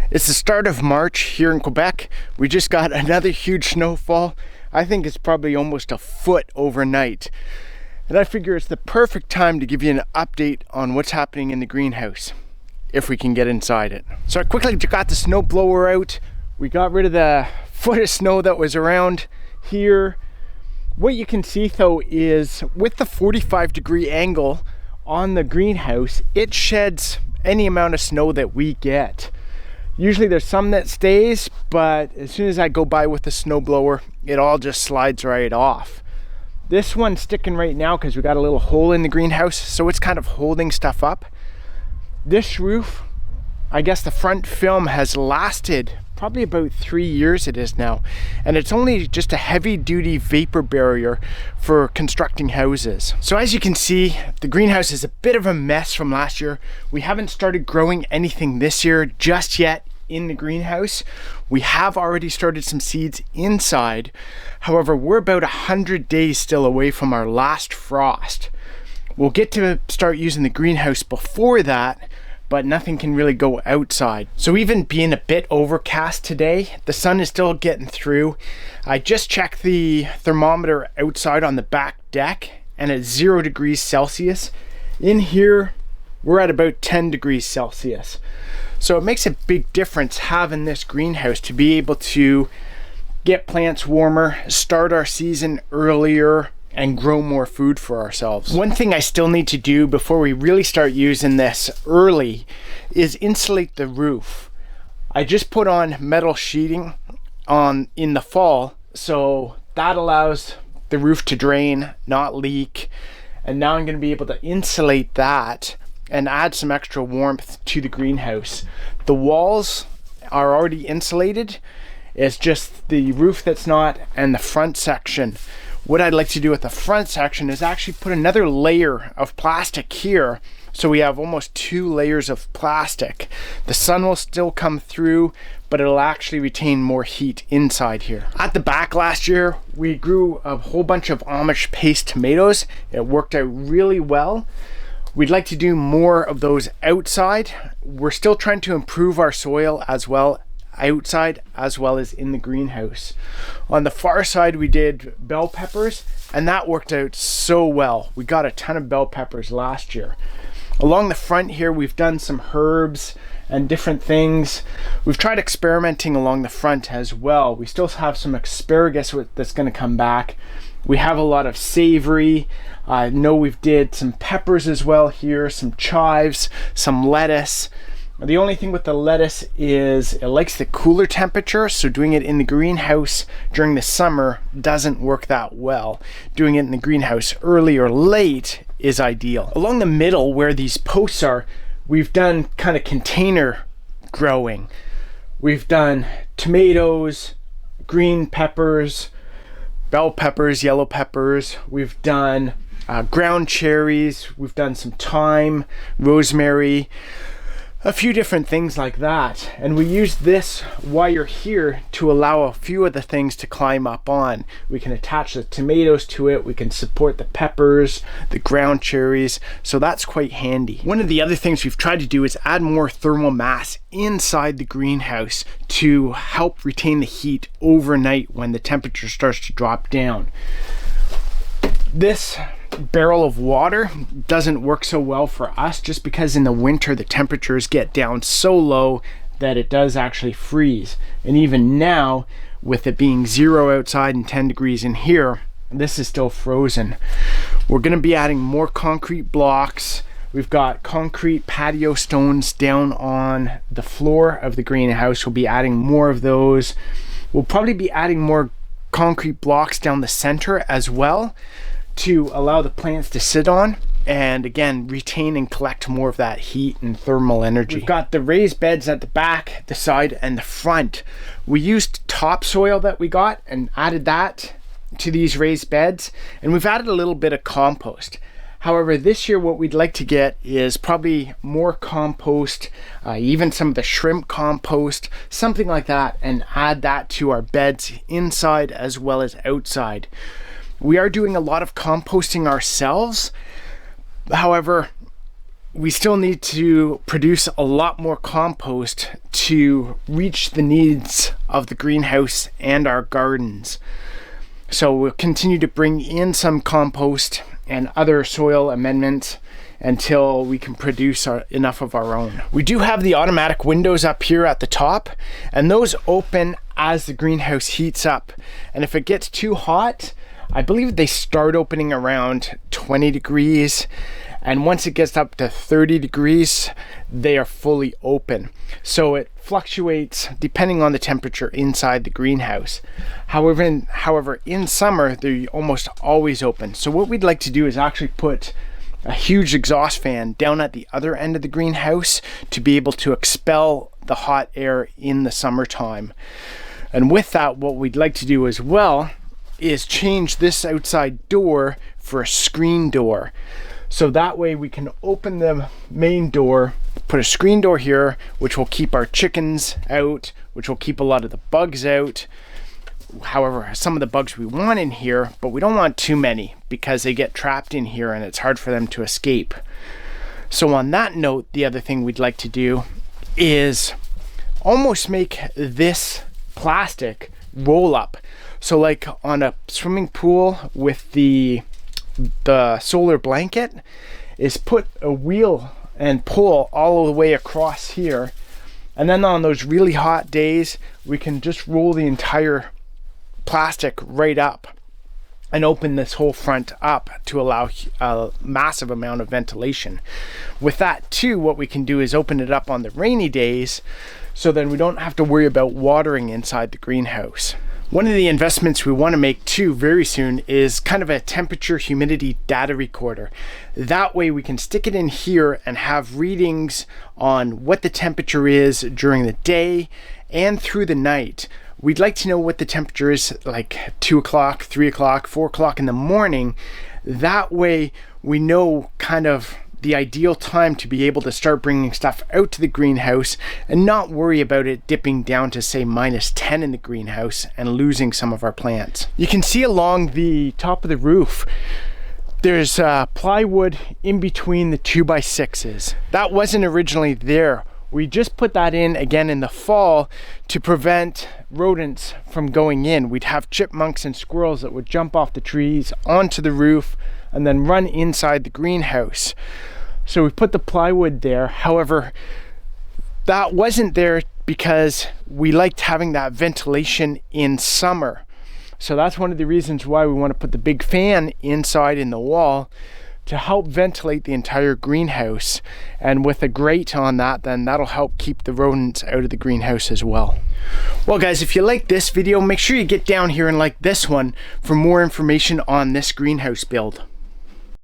It's the start of March here in Quebec. We just got another huge snowfall. I think it's probably almost a foot overnight. And I figure it's the perfect time to give you an update on what's happening in the greenhouse, if we can get inside it. So I quickly got the snow blower out. We got rid of the foot of snow that was around here. What you can see though is with the 45-degree angle on the greenhouse, it sheds any amount of snow that we get. Usually there's some that stays, but as soon as I go by with the snow blower, it all just slides right off. This one's sticking right now because we got a little hole in the greenhouse, so it's kind of holding stuff up. This roof, I guess the front film has lasted probably about 3 years it is now, and it's only just a heavy-duty vapor barrier for constructing houses. So as you can see, the greenhouse is a bit of a mess from last year. We haven't started growing anything this year just yet in the greenhouse. We have already started some seeds inside. However, we're about 100 days still away from our last frost. We'll get to start using the greenhouse before that, but nothing can really go outside. So even being a bit overcast today, the sun is still getting through. I just checked the thermometer outside on the back deck, and it's 0 degrees Celsius. In here, we're at about 10 degrees Celsius. So it makes a big difference having this greenhouse to be able to get plants warmer, start our season earlier, and grow more food for ourselves. One thing I still need to do before we really start using this early is insulate the roof. I just put on metal sheeting in the fall, so that allows the roof to drain, not leak. And now I'm going to be able to insulate that and add some extra warmth to the greenhouse. The walls are already insulated. It's just the roof that's not, and the front section. What I'd like to do with the front section is actually put another layer of plastic here, so we have almost 2 layers of plastic. The sun will still come through, but it'll actually retain more heat inside here. At the back last year, we grew a whole bunch of Amish paste tomatoes. It worked out really well. We'd like to do more of those outside. We're still trying to improve our soil as well outside as well as in the greenhouse. On the far side we did bell peppers, and that worked out so well. We got a ton of bell peppers last year. Along the front here we've done some herbs and different things. We've tried experimenting along the front as well. We still have some asparagus that's going to come back. We have a lot of savory. I know we've did some peppers as well here, some chives, some lettuce. The only thing with the lettuce is it likes the cooler temperature, so doing it in the greenhouse during the summer doesn't work that well. Doing it in the greenhouse early or late is ideal. Along the middle where these posts are, we've done kind of container growing. We've done tomatoes, green peppers, bell peppers, yellow peppers. We've done ground cherries. We've done some thyme, rosemary, a few different things like that. And we use this wire here to allow a few of the things to climb up on. We can attach the tomatoes to it. We can support the peppers, the ground cherries. So that's quite handy. One of the other things we've tried to do is add more thermal mass inside the greenhouse to help retain the heat overnight when the temperature starts to drop down. This barrel of water doesn't work so well for us just because in the winter the temperatures get down so low that it does actually freeze. And even now, with it being 0 outside and 10 degrees in here, this is still frozen. We're going to be adding more concrete blocks. We've got concrete patio stones down on the floor of the greenhouse. We'll be adding more of those. We'll probably be adding more concrete blocks down the center as well, to allow the plants to sit on and again retain and collect more of that heat and thermal energy. We've got the raised beds at the back, the side, and the front. We used topsoil that we got and added that to these raised beds, and we've added a little bit of compost. However, this year what we'd like to get is probably more compost, even some of the shrimp compost, something like that, and add that to our beds inside as well as outside. We are doing a lot of composting ourselves. However, we still need to produce a lot more compost to reach the needs of the greenhouse and our gardens. So we'll continue to bring in some compost and other soil amendments until we can produce enough of our own. We do have the automatic windows up here at the top, and those open as the greenhouse heats up. And if it gets too hot, I believe they start opening around 20 degrees. And once it gets up to 30 degrees, they are fully open. So it fluctuates depending on the temperature inside the greenhouse. However, in summer, they're almost always open. So what we'd like to do is actually put a huge exhaust fan down at the other end of the greenhouse to be able to expel the hot air in the summertime. And with that, what we'd like to do as well is change this outside door for a screen door. So that way we can open the main door, put a screen door here, which will keep our chickens out, which will keep a lot of the bugs out. However, some of the bugs we want in here, but we don't want too many because they get trapped in here and it's hard for them to escape. So on that note, the other thing we'd like to do is almost make this plastic roll up. So like on a swimming pool with the solar blanket, is put a wheel and pull all the way across here. And then on those really hot days, we can just roll the entire plastic right up and open this whole front up to allow a massive amount of ventilation. With that too, what we can do is open it up on the rainy days, so then we don't have to worry about watering inside the greenhouse. One of the investments we want to make too very soon is kind of a temperature humidity data recorder. That way we can stick it in here and have readings on what the temperature is during the day and through the night. We'd like to know what the temperature is like 2 o'clock, 3 o'clock, 4 o'clock in the morning. That way we know kind of the ideal time to be able to start bringing stuff out to the greenhouse and not worry about it dipping down to say -10 in the greenhouse and losing some of our plants. You can see along the top of the roof, there's plywood in between the 2x6s. That wasn't originally there. We just put that in again in the fall to prevent rodents from going in. We'd have chipmunks and squirrels that would jump off the trees onto the roof and then run inside the greenhouse. So we put the plywood there. However, that wasn't there because we liked having that ventilation in summer. So that's one of the reasons why we want to put the big fan inside in the wall to help ventilate the entire greenhouse. And with a grate on that, then that'll help keep the rodents out of the greenhouse as well. Well guys, if you like this video, make sure you get down here and like this one for more information on this greenhouse build.